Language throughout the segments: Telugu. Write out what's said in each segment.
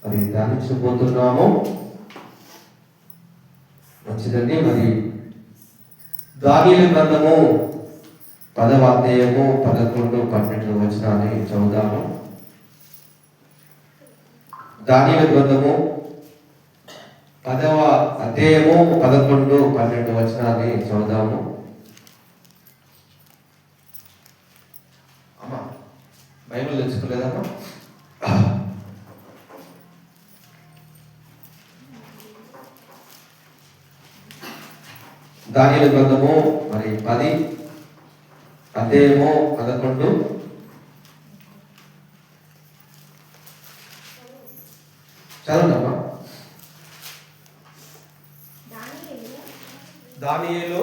మరి ధ్యానించబోతున్నాము. మంచిదండి. మరి దానియేలు గ్రంథము 10వ అధ్యాయము 11, 12 వచనాన్ని చదువుదాము. దానియేలు గ్రంథము 10వ అధ్యాయము 11, 12 వచనాన్ని చదువుదాము. అమ్మా బైబిల్ తెచ్చుకోలేదమ్మా? దానియేలు గ్రంథము మరి 10 అధ్యాయము 11 చదవండమ్మా. దానియేలు,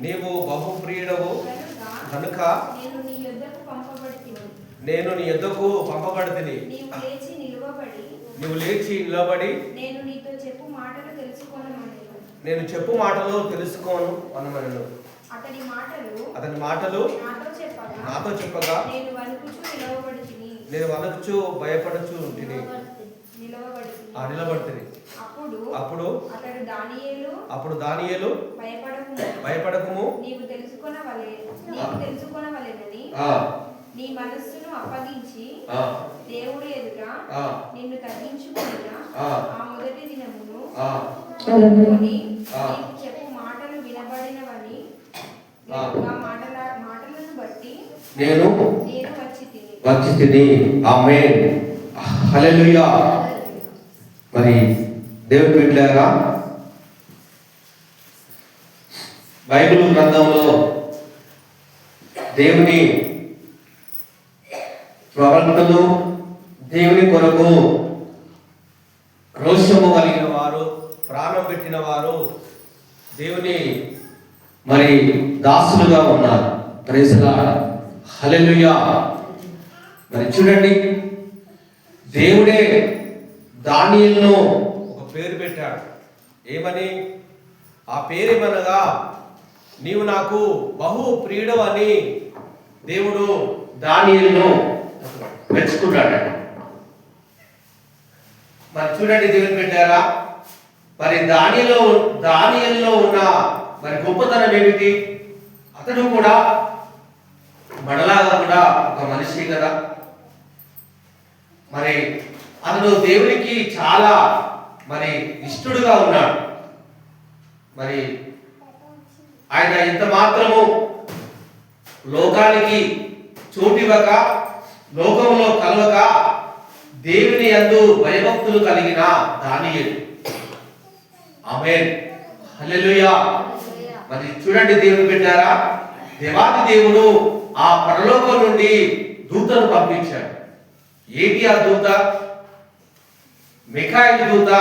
నీవు బహుప్రియుడవు కనుక నేను నీ యొద్దకు పంపబడితిని. నీవు లేచి నిలబడి నేను చెప్పు మాటలు తెలుసుకోను అనమనెను. అతని మాటలు నాతో చెప్పగా నేను వణకుచు భయపడుచు నిలబడితిని. అప్పుడు దానియేలు భయపడకుము, నీవు తెలుసుకొనవలెనని నీ మనస్సును అప్పగించి దేవుడు ఎదుట నిన్ను తగ్గించుకొనిన ఆ మొదటి దినమును నీకు చెప్పు మాటలు వినబడినవని ఆ మాటలను బట్టి నేను వచ్చి తిని. ఆమేన్, హల్లెలూయా. మరి దేవుని బిడ్డలారా, బైబిల్ గ్రంథంలో దేవుని ప్రవక్తలు, దేవుని కొరకు రోషము కలిగిన వారు, ప్రాణం పెట్టిన వారు దేవుని మరి దాసులుగా ఉన్నారు. ప్రైజ్ లార్డ్, హల్లెలూయా. మరి చూడండి, దేవుడే దానియేలును ఒక పేరు పెట్టాడు. ఏమని? ఆ పేరేమనగా నీవు నాకు బహు ప్రియుడవు అని దేవుడు దానియేలును మెచ్చుకున్నాడు. మరి చూడండి దేవుని పెట్టారా, మరి దానియేలులో ఉన్న మరి గొప్పతనం ఏమిటి? అతడు కూడా మనలాగా కూడా ఒక మనిషి కదా. మరి అతడు దేవునికి చాలా మరి ఇష్టడుగా ఉన్నాడు. మరి ఆయన ఎంత మాత్రము లోకానికి చోటివ్వక, లోకంలో కలవక, దేవుని యందు భయభక్తులు కలిగిన దానియేలు. ఆమేన్, హల్లెలూయా. మరి చూడండి దేవుని బిడ్డారా, దేవాది దేవుడు ఆ పరలోకం నుండి దూతను పంపించాడు. ఏంటి ఆ దూత? మిఖాయేలు దూత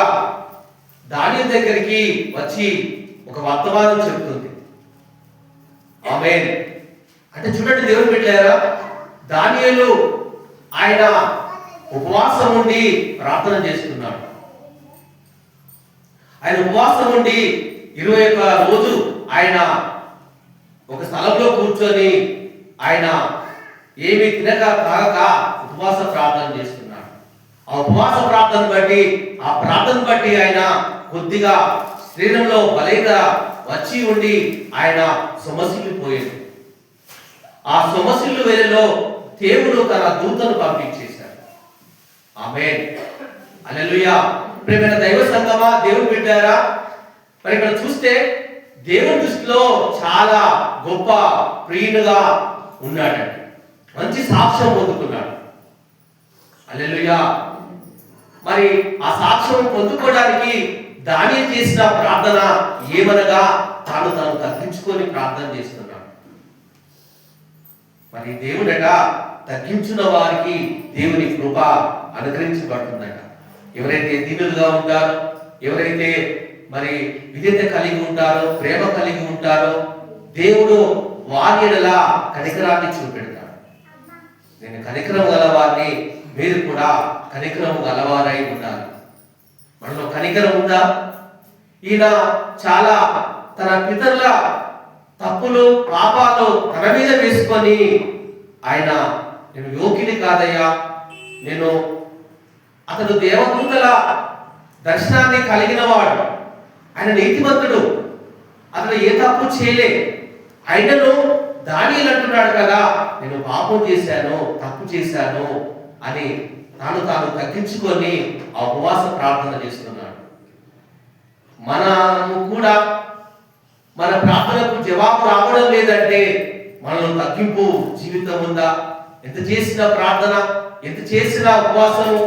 దానియేలు దగ్గరికి వచ్చి ఒక వర్తమానం చెప్తుంది. ఆమేన్. అంటే చూడండి దేవుని బిడ్డలారా, దానియేలు ఆయన ఉపవాసం ఉండి ప్రార్థన చేస్తున్నాడు. ఆయన ఉపవాసం ఉండి 21 రోజు ఆయన ఒక స్థలంలో కూర్చొని ఆయన ఏమి తినక తాగక ఉపవాస ప్రార్థన చేస్తున్నాడు. ఆ ఉపవాస ప్రార్థన బట్టి ఆయన కొద్దిగా శరీరంలో బలంగా వచ్చి ఉండి ఆయన సొమసిల్లిపోయాడు. ఆ సొమసిల్లు వేళలో దేవుడు తన దూతను పంపించేశాడు. ఆమేన్, హల్లెలూయా. ప్రియమైన దైవ సంగమా, దేవుని బిడ్డారా, మరి ఇక్కడ చూస్తే దేవుని దృష్టిలో చాలా గొప్ప ప్రియుడుగా ఉన్నాడండి. మంచి సాక్ష్యం పొందుకున్నాడు. హల్లెలూయా. మరి ఆ సాక్ష్యం పొందుకోవడానికి దానియేలు చేసిన ప్రార్థన ఏమనగా తాను తగ్గించుకొని ప్రార్థన చేస్తున్నాడు. మరి దేవుడట తగ్గించిన వారికి దేవుని కృప అనుగ్రహించబడుతుందట. ఎవరైతే దీనులుగా ఉంటారో, ఎవరైతే మరి విధేయత కలిగి ఉంటారో, ప్రేమ కలిగి ఉంటారో, దేవుడు వారి ఎడల కనికరాన్ని చూపెడతాడు. నేను కనికరం గలవారిని, మీరు కూడా కనికరం గలవారై ఉండాలి. మనలో కనికరం ఉందా? ఈయన చాలా తన పితరుల తప్పులు పాపాలు తన మీద వేసుకొని ఆయన నేను యోగ్యుని కాదయ్యా, నేను అతడు దేవదూతల దర్శనాన్ని కలిగిన వాడు, ఆయన నీతిమంతుడు, అతడు ఏ తప్పు చేయలే. ఆయనను దానియేలు అంటున్నాడు కదా, నేను పాపం చేశాను, తప్పు చేశాను అని తాను తగ్గించుకొని ఆ ఉపవాస ప్రార్థన చేస్తున్నాడు. మనము కూడా మన ప్రార్థనకు జవాబు రావడం లేదంటే మనలో తగ్గింపు జీవితం ఉందా? ఎంత చేసిన ప్రార్థన, ఎంత చేసిన ఉపవాసము,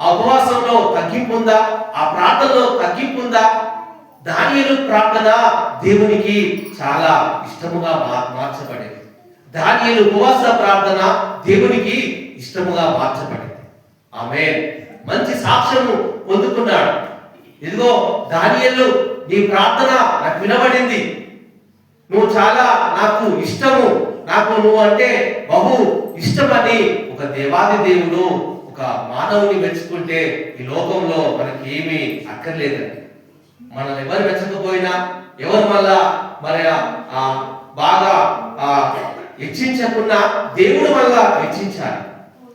ఆ ఉపవాసంలో తగ్గింపు ఉందా? ఆ ప్రార్థనలో తగ్గింపు ఉందా? దానియేలు ప్రార్థన దేవునికి చాలా ఇష్టముగా మార్చబడేది. దానియేలు ఉపవాస ప్రార్థన దేవునికి ఇష్టముగా మార్చబడింది. ఆమేన్. మంచి సాక్ష్యము పొందుకున్నాడు. ఇదిగో దానియేలు, నీ ప్రార్థన నాకు వినబడింది, నువ్వు చాలా నాకు ఇష్టము, నాకు నువ్వు అంటే బహు ఇష్టమని ఒక దేవాది దేవుడు ఒక మానవుని మెచ్చుకుంటే ఈ లోకంలో మనకి ఏమీ అక్కర్లేదండి. మనల్ని ఎవరు మెచ్చకపోయినా, ఎవరు మళ్ళా మరి బాగా హెచ్చించకున్నా దేవుడు వల్ల హెచ్చించాలి.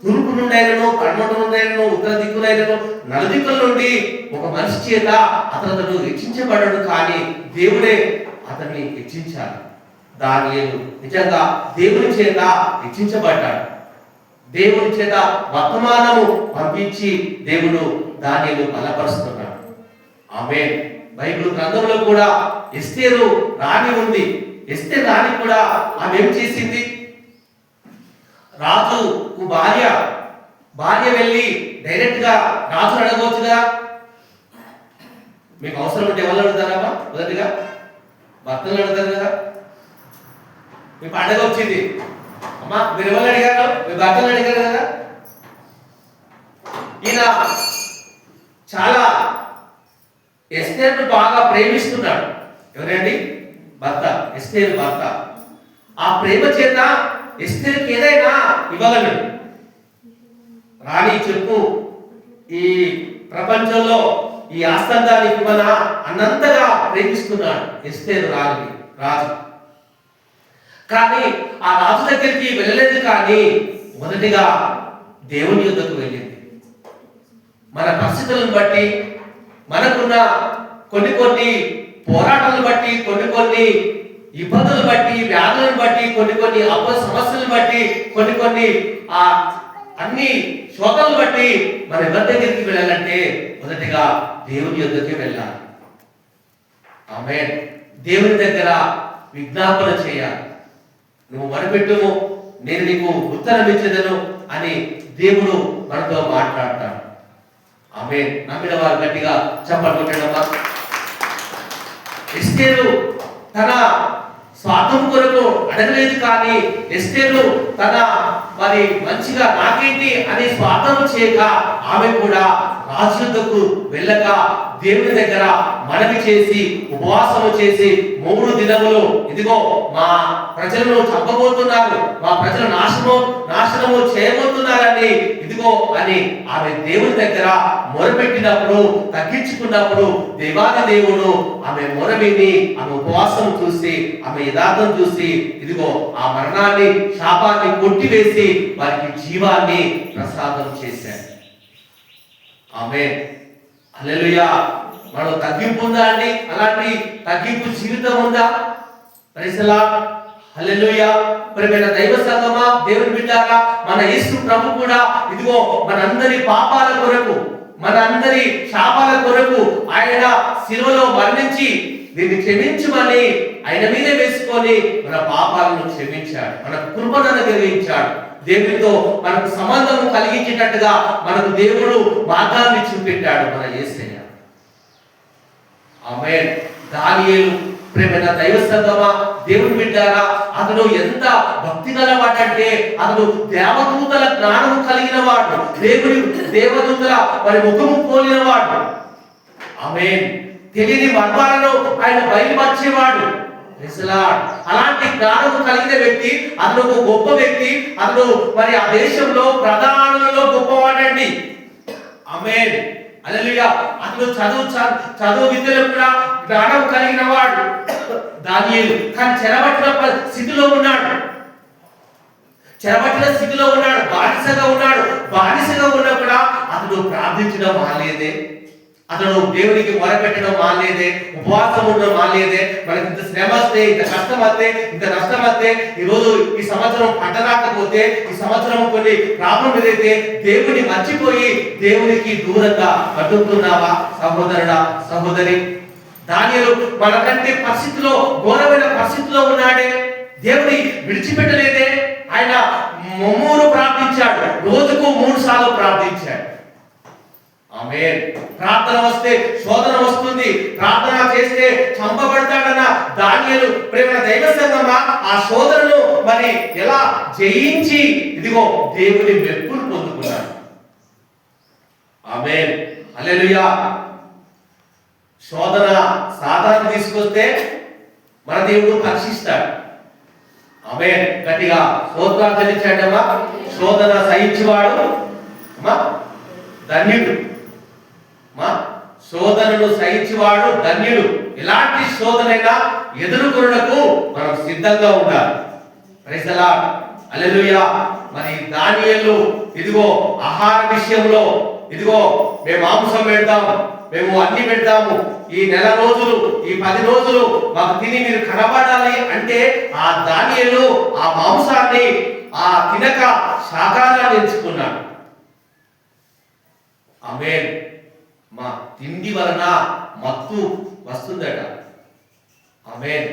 తూర్పు నుండైనను, పడమట నుండైనను, ఉత్తర దిక్కునైనను, నలుదిక్కుల నుండి ఒక మనిషి చేత అతను హెచ్చించబడడు, కానీ దేవుడే అతన్ని హెచ్చించాలి. దానియేలు నిజంగా దేవుని చేత హెచ్చించబడ్డాడు. దేవుని చేత వర్తమానము పంపించి దేవుడు దానియేలు బలపరుస్తున్నాడు. ఆమేన్. బైబిల్ గ్రంథంలో కూడా ఎస్తేరు రాణి ఉంది. ఎస్తేరు రాణి కూడా ఆమె ఏం చేసింది? రాజుకు భార్య వెళ్ళి డైరెక్ట్ గా రాజును అడగవచ్చు కదా. మీకు అవసరం ఉంటే ఎవరు అడుగుతారమ్మా? మొదటిగా భర్తలు అడుగుతారు కదా. మీ పండగ వచ్చింది, అమ్మా మీరు ఎవరు అడిగారు? మీ భర్తలు అడిగారు కదా. ఈయన చాలా ఎస్తేరును బాగా ప్రేమిస్తున్నాడు. ఎవరండి? భర్త, ఎస్తేరు భర్త. ఆ ప్రేమ చేత ఎస్తేరుకి ఏదైనా ఇవ్వగలడు. రాణి చెప్పు, ఈ ప్రపంచంలో ఈ ఆస్తందానికి మన అన్నంతగా ప్రేమిస్తున్నాడు ఎస్తేరు రాజు. కానీ ఆ రాజు దగ్గరికి వెళ్ళలేదు, కానీ మొదటిగా దేవుని యుద్ధకు వెళ్ళింది. మన పరిస్థితులను బట్టి, మనకున్న కొన్ని పోరాటాలను బట్టి, కొన్ని ఇబ్బందులు బట్టి, వ్యాధులను బట్టి, కొన్ని సమస్యలను బట్టి, కొన్ని అన్ని శోధనలు బట్టి మన ఎవరి దగ్గరికి వెళ్ళాలంటే మొదటిగా దేవుని యుద్ధకి వెళ్ళాలి. ఆమేన్. దేవుని దగ్గర విజ్ఞాపన చేయాలి. నువ్వు మొరపెట్టుము, నేను నీకు ఉత్తరం ఇచ్చేదను అని దేవుడు మనతో మాట్లాడతాడు. ఆమేన్. నమ్మిన వారు గట్టిగా చప్పట్లు కొట్టడమ్మా. ఎస్తేరు తన స్వార్థం కొరకు అడగలేదు, కానీ ఎస్తేరు తన మరి మంచిగా నాకేంటి అని స్వార్థం చేయక ఆమె కూడా రాజు యుద్ధకు వెళ్ళక దేవుని దగ్గర మనవి చేసి ఉపవాసము చేసి 3 దినములు, ఇదిగో మా ప్రజలను చంపబోతున్నారు, మా ప్రజలు నాశనము చేయబోతున్నారని ఇదిగో అని ఆమె దేవుని దగ్గర మొరపెట్టినప్పుడు, తగ్గించుకున్నప్పుడు దేవాది దేవుడు ఆమె మొర విని, ఆమె ఉపవాసం చూసి, ఆమె యథార్థం చూసి ఇదిగో ఆ మరణాన్ని, శాపాన్ని కొట్టివేసి వారికి జీవాన్ని ప్రసాదం చేశాడు. ఆమేన్. హల్లెలూయా. మనం తగ్గింపు ఉందా అండి? అలాంటి తగ్గింపు జీవితం ఉందా? Praise the lord. హల్లెలూయా. ప్రియమైన దైవ సంగమా, దేవుని బిడ్డలారా, మన యేసు ప్రభు కూడా ఇదిగో మనందరి పాపాల కొరకు, మనందరి శాపాల కొరకు ఆయన శిలువలో మరణించి దీన్ని క్షమించమని ఆయన మీదే వేసుకొని మన పాపాలను క్షమించాడు, మన కృపను అనుగ్రహించాడు. దేవునితో మనకు సంబంధం కలిగించేటట్టుగా మనకు దేవుడు మార్గాన్ని చూపెట్టాడు మన యేసయ్య. ఆమేన్. దానియేలు ప్రియమైన దైవ సంగమా, దేవుని బిడ్డలారా, అతడు ఎంత భక్తి గలవాడంటే అతడు దేవదూతల జ్ఞానము కలిగిన వాడు, దేవదూతల వారి ముఖము పోలిన వాడు. ఆమేన్. తెలియని మర్మాలను ఆయన బయలుపరిచేవాడు. అలాంటి జ్ఞానము కలిగిన వ్యక్తి, అతను ఒక గొప్ప వ్యక్తి. అతను మరి ఆ దేశంలో ప్రధానులలో గొప్పవాడండి. ఆమేన్. హల్లెలూయా. అతను చదువు విద్యలో కూడా జ్ఞానం కలిగిన వాడు దానియేలు. కానీ చెరబట్టిన స్థితిలో ఉన్నాడు, బానిసగా ఉన్నాడు. బానిసగా ఉన్నా కూడా అతడు ప్రార్థన ప్రార్థించడం మానేదే, అతడు దేవునికి మొరపెట్టడం మానేదే, ఉపవాసం ఉండడం మానేదే. మనకి ఇంత శ్రమ వస్తే, ఇంత కష్టం వస్తే, ఇంత నష్టం వస్తే, ఈరోజు ఈ సంవత్సరం పంట రాకపోతే, ఈ సంవత్సరం కొన్ని ప్రాబ్లం ఎదురైతే దేవుని మర్చిపోయి దేవునికి దూరంగా బతుకుతున్నావా సహోదరుడా, సహోదరి? దానియేలు మనకంటే పరిస్థితిలో, ఘోరమైన పరిస్థితిలో ఉన్నాడే, దేవుని విడిచిపెట్టలేదే. ఆయన ముమ్మూరు ప్రార్థించాడు, రోజుకు 3 సార్లు ప్రార్థించాడు. ఆమేన్. ప్రార్థన వస్తే శోధన వస్తుంది, ప్రార్థన చేస్తే చంపబడతాడన్న దానియేలు ప్రేమ దైవ సంగమా ఆ శోధనను మరి ఎలా జయించి ఇదిగో దేవుని మెప్పును పొందుకున్నాడు. ఆమేన్, హల్లెలూయా. శోధన సాధారణ తీసుకొస్తే మన దేవుడు పరీక్షిస్తాడు. ఆమేన్. గట్టిగా స్తోత్రాలు చెల్లించండమ్మా. శోధన సహించువాడు ధన్యుడు. శోధనను సహించువాడు ధన్యుడు. ఎలాంటి శోధనైనా ఎదుర్కొనుటకు మనం సిద్ధంగా ఉండాలి. ప్రైజ్ ది లార్డ్, హల్లెలూయా. మరి దానియేలు ఇదిగో ఆహార విషయంలో ఇదిగో మేము మాంసం పెడతాం, మేము అన్ని పెడతాము, ఈ 9 రోజులు, ఈ 10 రోజులు మాకు తిని మీరు కనబడాలి అంటే ఆ దానియేలు ఆ మాంసాన్ని ఆ తినక శాకాహారాన్ని ఎంచుకున్నాడు. ఆమేన్. మా తిండి వలన మత్తు వస్తుందట. ఆమేన్.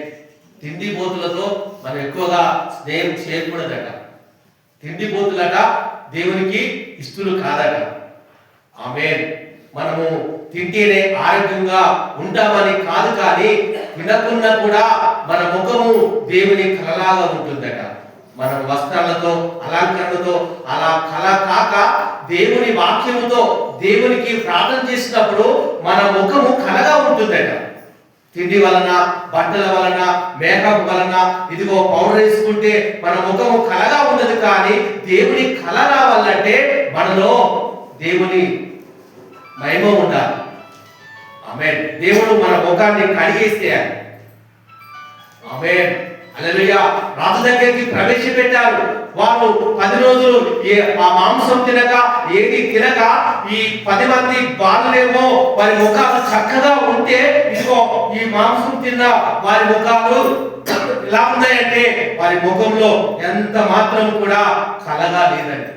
తిండి బోతులతో మనం ఎక్కువగా స్నేహం చేయకూడదట. తిండి బోతులట దేవునికి ఇష్టలు కాదట. ఆమేన్. మనము తింటేనే ఆరోగ్యంగా ఉంటామని కాదు, కానీ తినకున్నా కూడా మన ముఖము దేవుని కలలాగా ఉంటుందట. మన వస్త్రాలతో అలంకరణతో అలా కళ కాక దేవుని వాక్యముతో దేవునికి ప్రార్థన చేసినప్పుడు మన ముఖము కళగా ఉంటుందట. తిండి వలన, బట్టల వలన, మేకప్ వలన, ఇదిగో పౌడర్ వేసుకుంటే మన ముఖము కళగా ఉండదు, కానీ దేవుని కళ రావాలంటే మనలో దేవుని మహిమ ఉండాలి. ఆమేన్. దేవుడు మన ముఖాన్ని కడిగేసేయాలి. ఆమేన్, హల్లెలూయా. రాజు దగ్గరికి ప్రవేశపెట్టారు. వారు 10 రోజులు ఆ మాంసం తినక, ఏది తినక, ఈ 10 మంది బాలులేమో వారి ముఖాలు చక్కగా ఉంటే, ఇదిగో ఈ మాంసం తిన్న వారి ముఖాలు ఎలా ఉన్నాయంటే వారి ముఖంలో ఎంత మాత్రం కూడా కలగా లేదండి.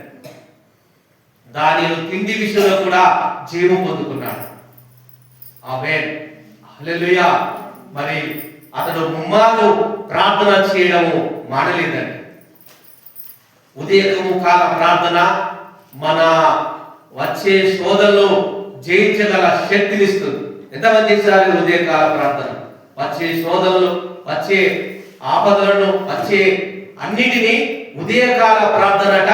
దానియేలు తిండి విషయంలో కూడా జీవం పొందుకున్నాడు. ఆమేన్, హల్లెలూయా. మరి అతడు ముమ్మారు ప్రార్థన చేయడము మానలేదండి. ఉదయము కాల ప్రార్థన మన వచ్చే శోధనలో జయించగల శక్తినిస్తుంది. ఎంతమంది చేశారు ఉదయకాల ప్రార్థన? వచ్చే శోధనలు, వచ్చే ఆపదలను, వచ్చే అన్నిటినీ ఉదయకాల ప్రార్థనట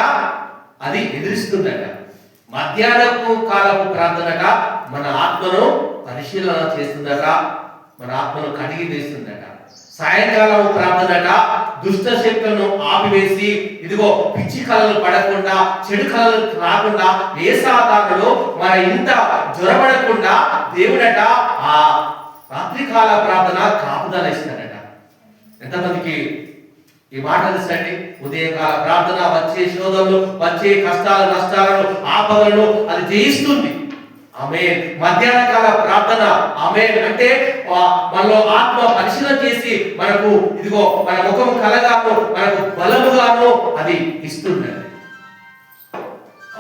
అది ఎదిరిస్తుందట. మధ్యాహ్నపు కాలపు ప్రార్థనట మన ఆత్మను పరిశీలన చేస్తుందట, మన ఆత్మను కడిగి వేస్తుందట. సాయంకాలం ప్రార్థనట దుష్ట శక్తులను ఆపివేసి ఇదిగో పిచ్చి కళలు పడకుండా, చెడు కళలు రాకుండా, ఏ సాతానుడు మన ఇంట జ్వరపడకుండా దేవుడట ఆ రాత్రికాల ప్రార్థన కాపుదల ఇస్తాడట. ఎంతమందికి ఈ మాట తెలుసండి? ఉదయకాల ప్రార్థన వచ్చే శోధనలు, వచ్చే కష్టాలు, నష్టాలను, ఆపదలను అది జయిస్తుంది. ఆమేన్. మధ్యాహ్న కాల ప్రార్థన ఆమేన్ అంటే మనలో ఆత్మ పరిశీలన చేసి మనకు ఇదిగో మన ముఖం కలగాను, మనకు బలముగాను అది ఇస్తుంది.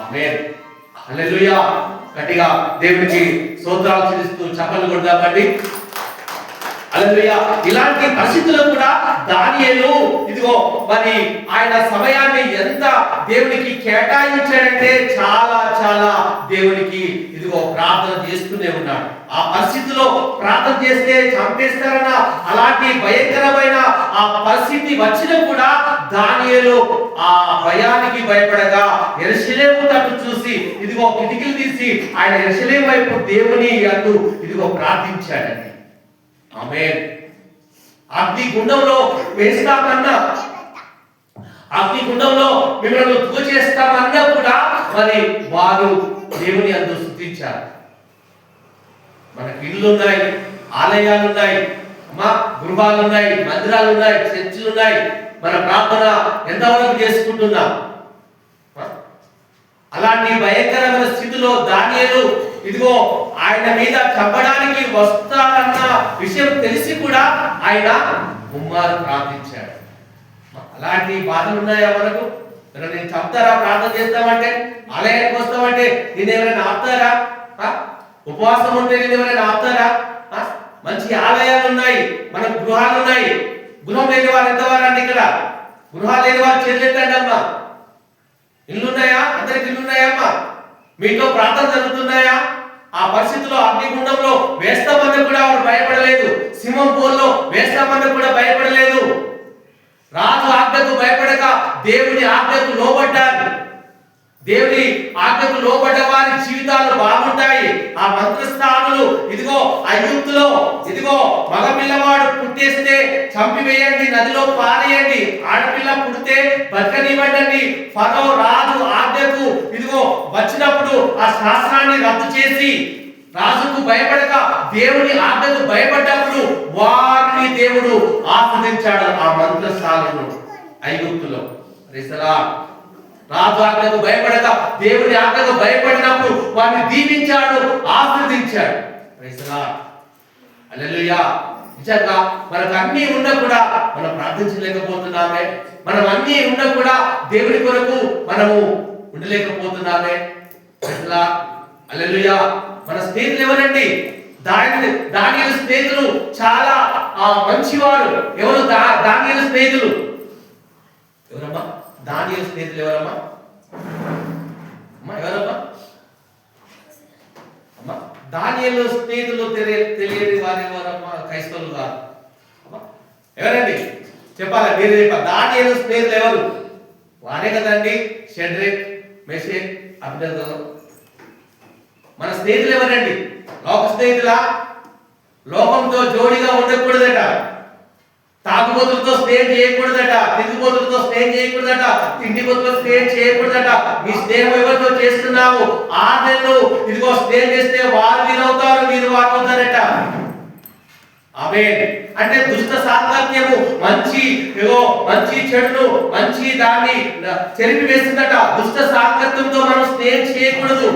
ఆమేన్, హల్లెలూయా. గట్టిగా దేవునికి స్తోత్రాలు చెల్లిస్తూ చప్పట్లు కొడదామండి. హల్లెలూయా. ఇలాంటి పరిస్థితుల్లో కూడా దానియేలు ఇదిగో మరి ఆయన సమయాన్ని ఎంత దేవునికి కేటాయించాడంటే చాలా చాలా దేవునికి ఇదిగో ప్రార్థన చేస్తూనే ఉన్నాడు. ఆ పరిస్థితిలో ప్రార్థన చేస్తే చంపేస్తారన్న అలాంటి భయంకరమైన ఆ పరిస్థితి వచ్చినా కూడా దానియేలు ఆ భయానికి భయపడగా యెరూషలేము తట్టు చూసి ఇదిగో కిటికీలు తీసి ఆయన యెరూషలేము వైపు దేవుని యందు ఇదిగో ప్రార్థించాడండి. ఆమేన్. అగ్ని గుండంలో వేస్తామన్నా, అగ్ని గుండంలో మిమ్మల్ని తోచేస్తామన్నా కూడా మరి వారు దేవుని యందు స్తుతించారు. మనకి ఇళ్ళు ఉన్నాయి, ఆలయాలు ఉన్నాయి, గృహాలు ఉన్నాయి, మందిరాలు ఉన్నాయి, చర్చిలు ఉన్నాయి. మన ప్రార్థన ఎంతవరకు చేసుకుంటున్నాం? అలాంటి భయంకరమైన స్థితిలో దానియేలు ఇదిగో ఆయన మీద చంపడానికి వస్తారన్న విషయం తెలిసి కూడా ఆయన ముమ్మారు ప్రార్థించాడు. అలాంటి బాధలు ఉన్నాయా మనకు? నేను చంపుతారా ప్రార్థన చేస్తామంటే, ఆలయానికి వస్తామంటే నేను ఎవరైనా ఆపుతారా? ఉపవాసం ఉంటే నేను ఎవరైనా ఆపుతారా? మంచి ఆలయాలు ఉన్నాయి, మనకు గృహాలు ఉన్నాయి. గృహం లేని వారు ఎంతవారు అండి? ఇక్కడ గృహాలు లేని వారు చేతులెత్తండి అమ్మా. ఇల్లున్నాయా? అందరికి ఇల్లున్నాయమ్మా? మీతో ప్రార్థన జరుగుతున్నాయా? ఆ పరిస్థితిలో అగ్నిగుండంలో వేస్తామని కూడా వారు భయపడలేదు. సింహం పోల్లో వేస్తామని కూడా భయపడలేదు. రాజు ఆజ్ఞకు భయపడక దేవుని ఆజ్ఞకు లోబడ్డారు. దేవుని ఆజ్ఞకు లోబడ్డ వారి జీవితాలు బాగుంటాయి. ఆ మంత్రస్థానులు ఇదిగో ఐగుప్తులో ఇదిగో మగ పిల్లవాడు పుట్టేస్తే చంపివేయండి, నదిలో పారేయండి. ఆడపిల్ల పుడితే బతకనివ్వండి. ఫరో రాజు ఆజ్ఞకు ఇదిగో వచ్చినప్పుడు ఆ శాస్త్రాన్ని రద్దు చేసి రాజుకు భయపడక దేవుని ఆజ్ఞకు భయపడ్డప్పుడు వారిని దేవుడు ఆస్వాదించాడు. ఆ మంత్రశాలను ఐగుప్తులో రాజు ఆజ్ఞకు భయపడక దేవుని ఆజ్ఞకు భయపడినప్పుడు వారిని దీవించాడు, ఆస్వాదించాడు. హల్లెలూయా. నిజంగా మనకు అన్ని ఉన్నా కూడా మనం ప్రార్థించలేకపోతున్నామే. మనం అన్ని ఉన్నా కూడా దేవుని కొరకు మనము ఉండలేకపోతున్నామే. హల్లెలూయా. మన స్నేహితులు ఎవరండి? దానియేలు స్నేహితులు చాలా మంచివారు. ఎవరు దానియేలు స్నేహితులు? ఎవరమ్మా దానియేలు స్నేహితులు? ఎవరమ్మా అమ్మా? ఎవరమ్మా అమ్మా? దానియేలు స్నేహితులు తెలియని వారు ఎవరమ్మా? క్రైస్తవులు కాదు. ఎవరండి చెప్పాలా? మీరు చెప్పాలి. దానియేలు స్నేహితులు ఎవరు? వారే కదండి షడ్రక్, మెషక్, అబేద్నెగో. మన స్నేహితులు ఎవరండి? లోక స్నేహితులా? లోకంతో జోడిగా ఉండకూడదట. తాగుబోతులతో స్నేహం చేయకూడదట. తిరుగుబోతులతో స్నేహం చేయకూడదట. తిండిబోతులతో స్నేహం చేయకూడదట. మీ స్నేహం ఎవరితో చేస్తున్నావు? ఆ నెలలో ఇదిగో స్నేహం చేస్తే వారు వీరవుతారు, మీరు వారు అవుతారట. ఆమేన్. అంటే దుష్ట సాంగత్యము మంచి చెడును మంచి దాన్ని చెరిపి వేస్తుందట. దుష్ట సాంగత్యంతో మనం స్నేహం చేయకూడదు.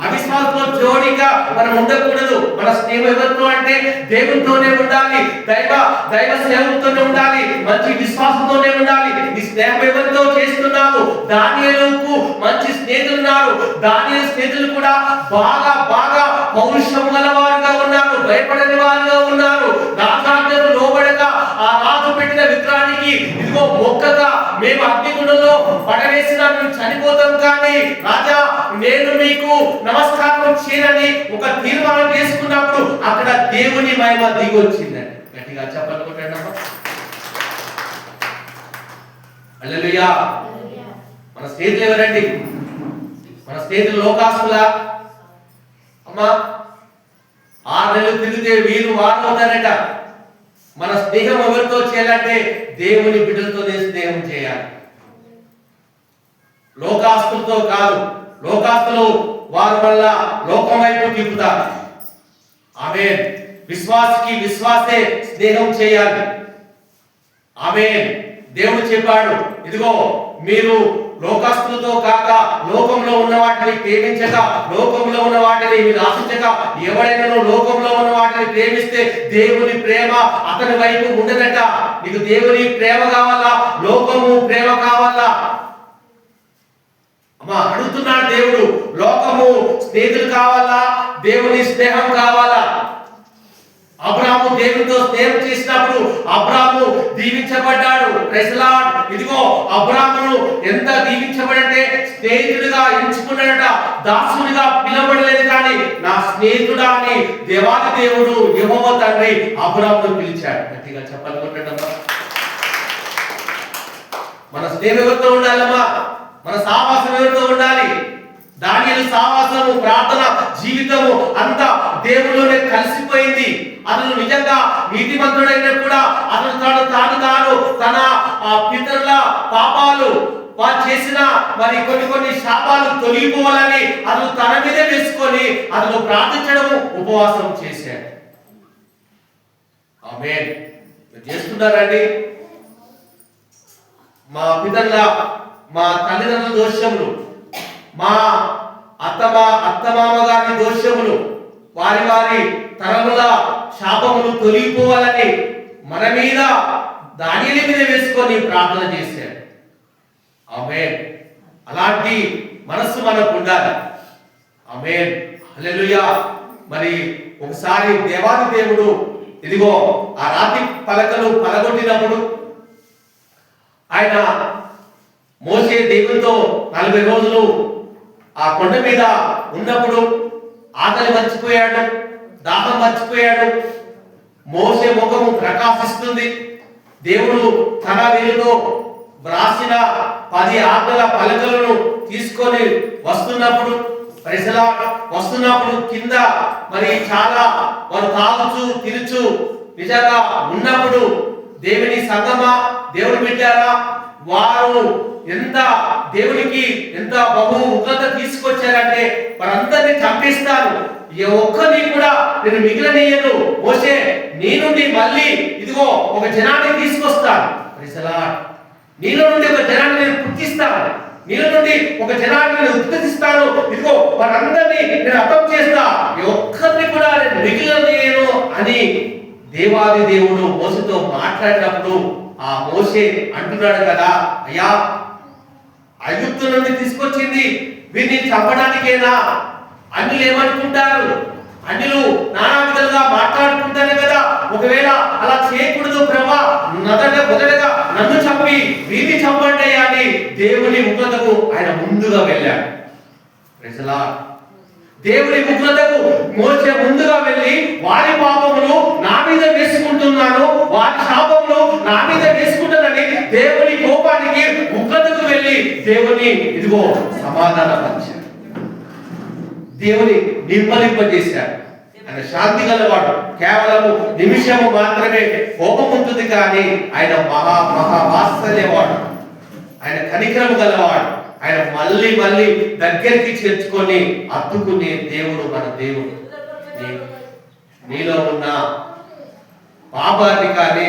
అవిశ్వాసంతో జోడిగా మనం ఉండకూడదు. మన స్నేహం ఎవరితో అంటే దేవునితోనే ఉండాలి, దైవ సేవతోనే ఉండాలి, మంచి విశ్వాసంతోనే ఉండాలి. ఈ స్నేహం ఎవరితో చేస్తున్నావు? దానియేలుకు మంచి స్నేహితులు ఉన్నారు. దానియేలు స్నేహితులు కూడా బాగా పౌరుషం గలవారుగా ఉన్నారు, భయపడని వారుగా ఉన్నారు. రాజాజ్ఞకు లోబడక ఆ రాజు పెట్టిన విగ్రహానికి ఇదిగో మొక్కగా మేము అగ్నిగుండంలో పడవేసినా మేము చనిపోతాం, కానీ రాజా నేను మీకు నమస్కారం చేయని ఒక తీర్మానం చేసుకున్నప్పుడు అక్కడ దేవుని మహిమ దిగి వచ్చిందండి. గట్టిగా చెప్పండి కొట్టండి అమ్మా. హల్లెలూయా. మన స్నేహితులు ఎవరండి? మన స్నేహితులు లోకాస్తులా? అమ్మా 6 నెలలు తిరిగితే వీరు వారు అవుతారట. మన స్నేహం ఎవరితో చేయాలంటే దేవుని బిడ్డలతోనే స్నేహం చేయాలి, లోకాస్తులతో కాదు. లోకాస్తులు వారి వల్ల లోకం వైపు తిప్పుతారు. ఆమేన్. విశ్వాసే స్నేహం చేయాలి. ఆమేన్. దేవుడు చెప్పాడు, ఇదిగో మీరు లోకస్తులతో కాక లోకంలో ఉన్న వాటిని ప్రేమించక, లోకంలో ఉన్న వాటిని మీరు ఆశించక, ఎవరైనా లోకంలో ఉన్న వాటిని ప్రేమిస్తే దేవుని ప్రేమ అతని వైపు ఉండదట. నీకు దేవుని ప్రేమ కావాలా? లోకము ప్రేమ కావాలా? అమ్మా అడుగుతున్నాడు దేవుడు. లోకము స్నేహితులు కావాలా? దేవుని స్నేహం కావాలా? అబ్రాహాము దేవునితో స్నేహం చేసినప్పుడు అబ్రాహాము దీవించబడ్డాడు. Praise lord. ఇదిగో అబ్రాహామును ఎంత దీవించబడంటే స్నేహితుడిగా ఎంచుకున్నాడట. దాసునిగా పిలవబడలేదు, కానీ నా స్నేహితుడా అని దేవాది దేవుడు యెహోవా తండ్రి అబ్రాహామును పిలిచాడు. గట్టిగా చెప్పాలనుకుంటున్నామా? మన స్నేహం ఎవరితో ఉండాలమ్మా? మన సావాసం ఎవరితో ఉండాలి? దానియేలు సావాసము, ప్రార్థన జీవితము అంతా దేవునిలోనే కలిసిపోయింది. అతను నిజంగా నీతిమంతుడైనా కూడా అతను తాను తన పితరుల పాపాలు వారు చేసిన మరి కొన్ని శాపాలు తొలగిపోవాలని అతను తన మీదే వేసుకొని అతను ప్రార్థించడము, ఉపవాసం చేశాడు. ఆమేన్. చేస్తున్నారండి. మా పితరుల మా తల్లిదండ్రుల దోషములు మా అత్తమామ గారి దోషములు, వారి వారి తరముల శాపములు తొలగిపోవాలని మన మీద దానియేలు మీద వేసుకొని ప్రార్థన చేశాడు. ఆమేన్. అలాంటి మనస్సు మనకు ఉండాలి. ఆమేన్. హల్లెలూయా. మరి ఒకసారి దేవాది దేవుడు ఇదిగో ఆ రాతి పలకలు పలగొట్టినప్పుడు ఆయన మోసే దేవునితో 40 రోజులు ఆ కొండ మీద ఉన్నప్పుడు ఆకలి మర్చిపోయాడు, దాహం మర్చిపోయాడు. మోసే ముఖము ప్రకాశిస్తుంది. దేవుడు తన వేలుతో వ్రాసిన 10 ఆజ్ఞల పలకలను తీసుకొని వస్తున్నప్పుడు కింద మరి చాలా వారు తాగుచు తిరుచు నిజంగా ఉన్నప్పుడు దేవుని సంగమా, దేవుని బిడ్డారా, వారు ఎంత దేవునికి ఎంత బహు ఉగ్రత తీసుకొచ్చారంటే వారందరినీ చంపేస్తాను, ఏ ఒక్కరిని కూడా నేను మిగిలనీయను. మోసే నీ నుండి మళ్ళీ ఇదిగో ఒక జనాన్ని తీసుకొస్తాను, నీలో నుండి ఒక జనాన్ని నేను పుట్టిస్తాను, నీలో నుండి ఒక జనాన్ని నేను ఉత్పత్తిస్తాను, ఇదిగో వారందరినీ నేను అర్థం చేస్తా, ఏ ఒక్కరిని కూడా నేను మిగిలనీయను అని దేవాది దేవుడు మోసతో మాట్లాడినప్పుడు ఆ మోసే అంటున్నాడు కదా, అయ్యా ఐగుప్తు నుండి తీసుకొచ్చింది వీరిని చంపడానికేనా? అన్యులు ఏమనుకుంటారు? అన్యులు నానా విధాలుగా మాట్లాడుకుంటారు కదా, ఒకవేళ అలా చేయకూడదు ప్రభా, మొదటగా నన్ను చంపి వీరిని చంపండి అని దేవుని ఉగ్రతకు ఆయన ముందుగా వెళ్ళాడు. దేవుని ఉగ్రతకు మోసే ముందుగా వెళ్ళి వారి పాపములు నా మీద వేసుకుంటున్నాను, వారి శాపములు నా మీద వేసుకుంటానని దేవుని కోపానికి ఉగ్రతకు వెళ్ళి దేవుని ఇదిగో సమాధానపరిచాడు, దేవుని నిర్మలింపజేశాడు. ఆయన శాంతి గలవాడు, కేవలము నిమిషము మాత్రమే కోపం ఉంటుంది, కానీ ఆయన మహా వాత్సల్యవాడు, ఆయన కనికరము గలవాడు. ఆయన మళ్ళీ మళ్ళీ దగ్గరికి చేర్చుకొని అత్తుకునే దేవుడు మన దేవుడు. నీలో ఉన్న పాపాన్ని కానీ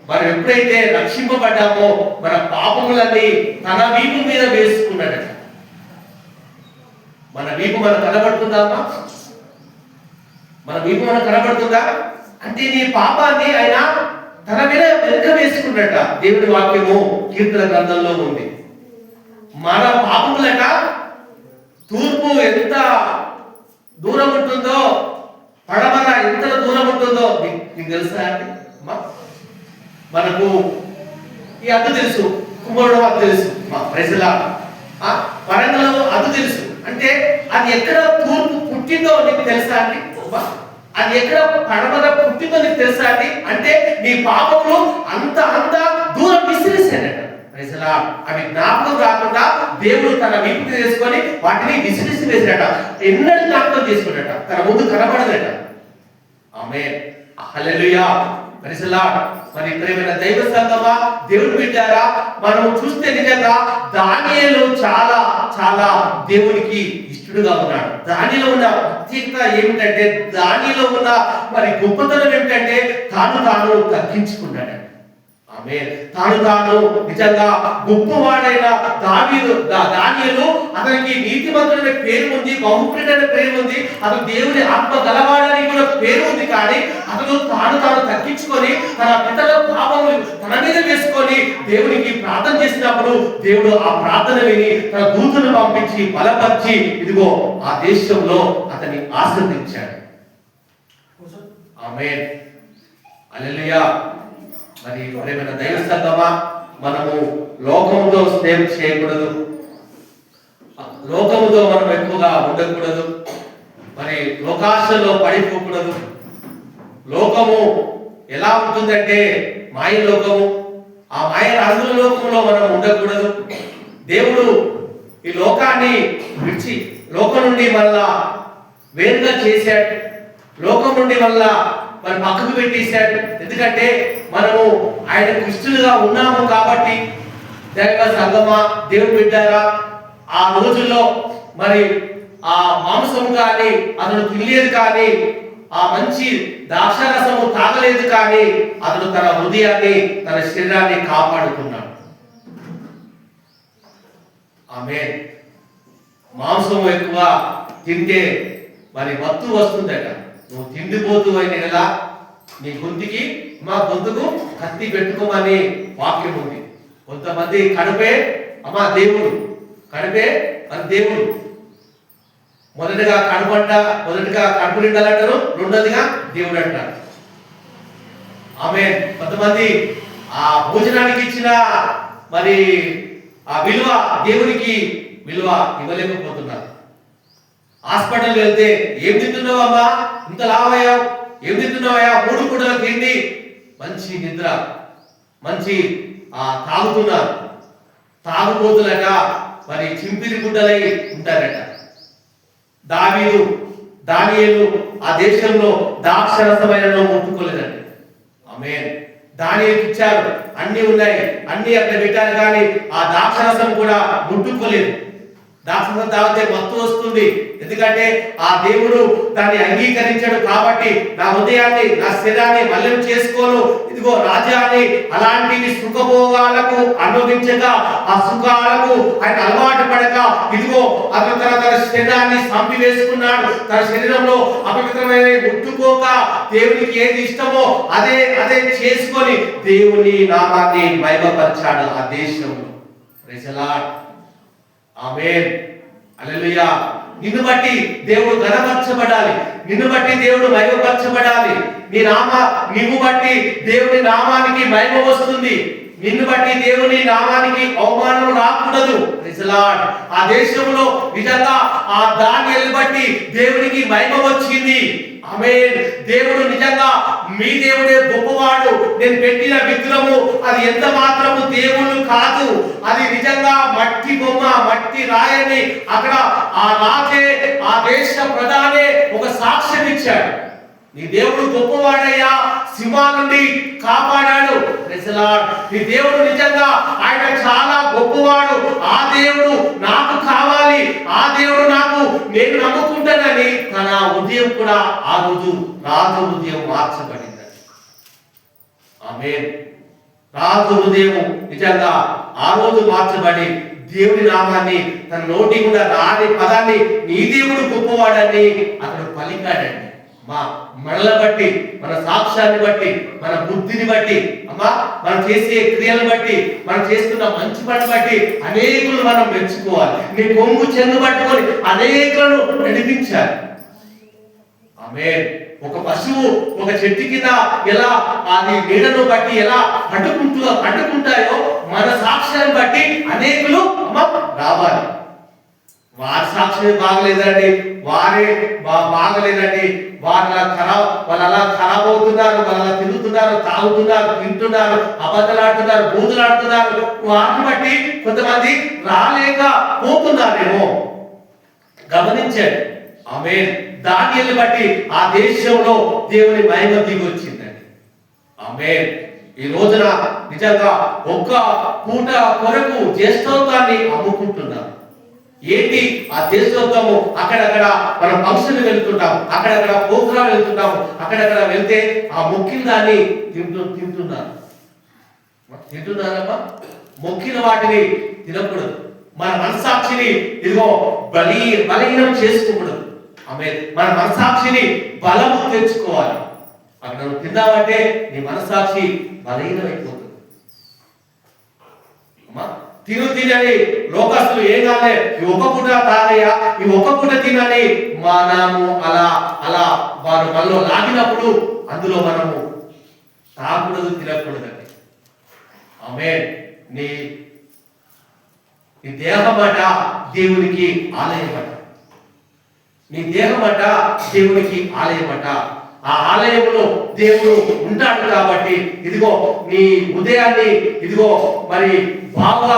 మనం ఎప్పుడైతే రక్షింపబడ్డామో మన పాపములన్నీ తన వీపు మీద వేసుకున్నాడట. మన వీపు మనకు కనబడుతుందామా? మన వీపు మనకు కనబడుతుందా? అంటే నీ పాపాన్ని ఆయన తన మీద వెనుక వేసుకున్నట. దేవుడి వాక్యము కీర్తన గ్రంథంలో ఉంది. మన పాపములట తూర్పు ఎంత దూరం ఉంటుందో, పడమర ఎంత దూరం ఉంటుందో మీకు తెలుసా అండి? మనకు ఈ అద్దు తెలుసు, కుమ్మరుడు అద్దు తెలుసు, మా ప్రజల వరంగల్ అద్దు తెలుసు. అంటే అది ఎక్కడ తూర్పు పుట్టిందో నీకు తెలుసా అండి? అది ఎక్కడ పడమర పుట్టిందో నీకు తెలుసా అండి? అంటే నీ పాపములు అంత దూరం విసిరేసాడట. అవి జ్ఞాపకం కాకుండా దేవుడు తన వీపు చేసుకొని వాటిని విసిరిసి వేసినట. ఎన్నడూ జ్ఞాపకం చేసుకున్నట, తన ముందు కనబడదట. ఆమేన్. హల్లెలూయా. మరి ప్రేమైన దైవ సంగమా, దేవుని బిడ్డారా, మనం చూస్తే నిజంగా దానియేలు చాలా చాలా దేవునికి ఇష్టడుగా ఉన్నాడు. దానిలో ఉన్న ప్రత్యేకత ఏమిటంటే, దానిలో ఉన్న మరి గొప్పతనం ఏమిటంటే తాను తగ్గించుకున్నాడు. తాను నిజంగా గొప్పవాడైన దానియేలు, అతనికి నీతిమంతుడైన పేరు ఉంది, బహుప్రియుడైన పేరు ఉంది, అతను దేవుని ఆత్మ గలవాడని కూడా పేరు ఉంది. కానీ అతను తాను తగ్గించుకొని తన పితల పాపములు తన మీద వేసుకొని దేవునికి ప్రార్థన చేసినప్పుడు దేవుడు ఆ ప్రార్థన విని తన దూతను పంపించి బలపరిచి ఇదిగో ఆ దేశంలో అతన్ని ఆశీర్వదించాడు. ఆమేన్. హల్లెలూయా. మరి ప్రేమైన దైవ సంగమా, మనము లోకముతో స్నేహం చేయకూడదు, లోకముతో మనం ఎక్కువగా ఉండకూడదు, మరి లోకాశలో పడిపోకూడదు. లోకము ఎలా ఉంటుందంటే మాయ లోకము, ఆ మాయ రంగుల లోకంలో మనం ఉండకూడదు. దేవుడు ఈ లోకాన్ని విడిచి లోకం నుండి మళ్ళా వేరుగా చేశాడు, లోకం నుండి మళ్ళా మరి పక్కకు పెట్టేశాడు. ఎందుకంటే మనము ఆయన క్రిస్తులుగా ఉన్నాము కాబట్టి. దైవ సంగమా, దేవుడు బిడ్డారా, ఆ రోజుల్లో మరి ఆ మాంసము కానీ అతను తినలేదు, కానీ ఆ మంచి ద్రాక్షరసము తాగలేదు, కానీ అతను తన హృదయాన్ని తన శరీరాన్ని కాపాడుకున్నాడు. ఆమేన్. మాంసం ఎక్కువ తింటే మరి మత్తు వస్తుందట. నువ్వు తిండిపోతూ అయిన ఎలా నీ గొంతుకి మా గొంతుకు కత్తి పెట్టుకోమని వాక్యం ఉంది. కొంతమంది కడుపే అమ్మా దేవుడు, కడుపే మన దేవుడు. మొదటిగా కడుపు నిండాలంటారు, రెండోదిగా దేవుడు అంటారు. ఆమె కొంతమంది ఆ భోజనానికి ఇచ్చిన మరి ఆ విలువ దేవునికి విలువ ఇవ్వలేకపోతున్నారు. హాస్పిటల్ వెళ్తే ఏం తింటున్నావు అమ్మా, ఇంత లావయ్యావు, ఏం తింటున్నావయ్యా, 3 పూటల తిండి, మంచి నిద్ర, మంచి తాగుతున్నారు. తాగుబోతులట మరి చింపిరి గుడ్డలై ఉంటారట. దానియేలు ఆ దేశంలో ద్రాక్షరసమైన ముట్టుకోలేదండి. ఆమేన్. దానియేలుకి ఇచ్చారు, అన్ని ఉన్నాయి, అన్ని అక్కడ పెట్టారు, కానీ ఆ ద్రాక్షరసం కూడా ముట్టుకోలేదు. ద్రాక్షరసం తాగితే మత్తు వస్తుంది, ఎందుకంటే ఆ దేవుడు దాన్ని అంగీకరించాడు. కాబట్టి నా హృదయాన్ని, నా శరీరాన్ని మలినం చేసుకోను, ఇదిగో రాజ్యాన్ని అలాంటి సుఖభోగాలకు అనుభవించక, ఆ సుఖాలకు ఆయన అలవాటు పడక, ఇదిగో అతను తన శరీరాన్ని చంపివేసుకున్నాడు. తన శరీరంలో అపవిత్రమైన ముట్టుకోక దేవునికి ఏది ఇష్టమో అదే చేసుకొని దేవుని నామాన్ని మహిమపరిచాడు ఆ దేశంలో. Praise the lord. Amen. Hallelujah. నిన్ను బట్టి దేవుడు ఘనపరచబడాలి, నిన్ను బట్టి దేవుడు మహిమపరచబడాలి. నిన్ను బట్టి దేవుని నామానికి మహిమ వస్తుంది, నిన్ను బట్టి దేవుని నామానికి అవమానం రాకూడదు. Praise the Lord. ఆ దేశంలో నిజంగా ఆ దానియేలుని బట్టి దేవునికి మహిమ వచ్చింది. ఆమేన్. దేవుడు నిజంగా మీ దేవుడే గొప్పవాడు. నేను పెట్టిన విగ్రహము అది ఎంత మాత్రము దేవుడు కాదు, అది నిజంగా మట్టి బొమ్మ, మట్టి రాయని అక్కడ ఆ రాజే, ఆ దేశ ప్రధానే ఒక సాక్ష్యం ఇచ్చాడు. నీ దేవుడు గొప్పవాడయ్యా, సింహాల నుండి కాపాడాడు. Praise the Lord. నీ దేవుడు నిజంగా ఆయన చాలా గొప్పవాడు. ఆ దేవుడు నాకు కావాలి, ఆ దేవుడు నాకు, నేను నమ్ముకుంటానని తన ఉదయం కూడా ఆ రోజు రాజు ఉదయం మార్చబడింది. ఆమేన్. రాజు ఉదయం నిజంగా ఆ రోజు మార్చబడి దేవుని నామాన్ని తన నోటి కూడా రాని పదాన్ని నీ దేవుడు గొప్పవాడని అతడు పలికాడండి. మనల బట్టి, మన సాక్ష్యాన్ని బట్టి, మన బుద్ధిని బట్టి, అమ్మా మనం చేసే క్రియలను బట్టి, మనం చేస్తున్న మంచి పని బట్టి అనేకులు మనం మెచ్చుకోవాలి. నీ కొంగు చెంగు పట్టుకొని అనేకులను నడిపించాలి. ఆమేన్. ఒక పశువు ఒక చెట్టు కింద ఎలా అది నీడను బట్టి ఎలా అడ్డుకుంటాయో మన సాక్ష్యాన్ని బట్టి అనేకులు రావాలి. వారి సాక్ష్యం బాగలేదండి, వారే బాగలేదండి, వాళ్ళు అలా ఖరాబ్ అవుతున్నారు, వాళ్ళు అలా తిరుగుతున్నారు, తాగుతున్నారు, తింటున్నారు, అబద్ధలాడుతున్నారు, బూతులాడుతున్నారు. వాటిని బట్టి కొంతమంది రాలేక పోతున్నారేమో గమనించండి. ఆమేన్. దానియేలుని బట్టి ఆ దేశంలో దేవుని మహిమ దిగి వచ్చిందండి. ఆమేన్. ఈ రోజున నిజంగా ఒక్క పూట కొరకు జ్యేష్ఠోత్సవాన్ని అమ్ముకుంటున్నారు. ఏంటి ఆ జ్యేష్ఠోత్సవము? అక్కడక్కడ మనం ఫంక్షన్ వెళ్తుంటాము, అక్కడక్కడ ప్రోగ్రాం వెళ్తుంటాము, అక్కడక్కడ వెళ్తే ఆ మొక్కిన దాన్ని తింటున్నారమ్మా. మొక్కిన వాటిని తినకూడదు. మన మనసాక్షిని ఇదిగో బలహీనం చేసుకోకూడదు. ఆమె మన మనసాక్షిని బలము తెచ్చుకోవాలి. అక్కడ నువ్వు తిన్నావంటే నీ మనసాక్షి బలహీనమైపోతుంది. అమ్మా తినని లోకస్తులు ఏం కాలే, ఈ ఒక్క పూట తాగయ్యా, ఈ ఒక్క పూట తినని మనము అలా వారు మనలో లాగినప్పుడు అందులో మనము తాగకూడదు, తినకూడదండి. ఆమేన్. నీ దేహమట దేవునికి ఆలయమట, నీ దేహమట దేవునికి ఆలయమట. ఆ ఆలయంలో దేవుడు ఉంటాడు. కాబట్టి ఇదిగో నీ ఉదయాన్ని ఇదిగో మరి బాగా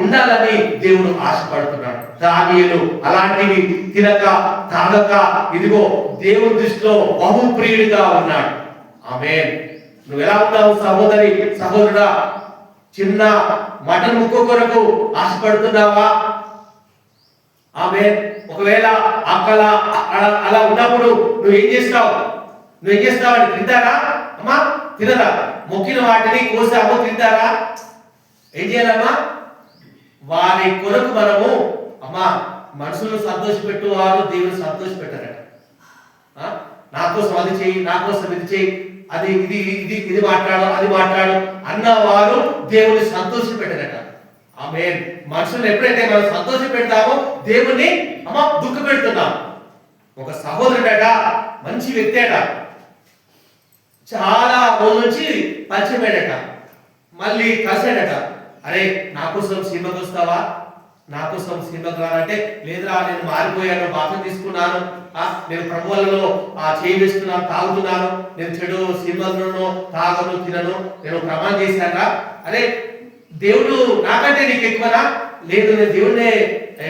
ఉండాలని దేవుడు ఆశపడుతున్నాడు. దానియేలు అలాంటివి తినక తాగక ఇదిగో దేవుని దృష్టిలో బహుప్రియుడిగా ఉన్నాడు. ఆమేన్. నువ్వు ఎలా ఉన్నావు సహోదరి, సహోదరుడా? చిన్న మటన్ ముక్క కొరకు ఆశపడుతున్నావా? ఆమేన్. ఒకవేళ అక్కడ అలా ఉన్నప్పుడు నువ్వేం చేస్తావని తింటారా? అమ్మా తినరా? మొక్కిన వాటిని కోసాము, తింటారా? ఏం చేయాలమ్మా? వారి కొరకు మనము అమ్మా మనుషులను సంతోషపెట్టువారు దేవుని సంతోషపెట్టారట. నా కోసం అది చెయ్యి, నా కోసం ఇది చెయ్యి, అది ఇది ఇది ఇది మాట్లాడు, అది మాట్లాడు అన్నవారు దేవుని సంతోషపెట్టారట. ఆమె మనుషులను ఎప్పుడైతే మనం సంతోష పెడతామో దేవుణ్ణి దుఃఖ పెడుతున్నాం. ఒక సహోదరుడట, మంచి వ్యక్తి అట, చాలా రోజుల నుంచి పరిచయమేడట. మళ్ళీ కలిసాడట. అరే నా కోసం సినిమాకి వస్తావా, నా కోసం సినిమాకి రానంటే, లేదురా నేను మారిపోయాను, బాప్తిసం తీసుకున్నాను, నేను ప్రభువులలో చేయి వేస్తున్నాను, తాగుతున్నాను, నేను చెడు సినిమాలను తాగను తినను, నేను ప్రమాణం చేశాను. అరే దేవుడు నాకంటే నీకు ఎక్కువనా? లేదు, నేను దేవుడినే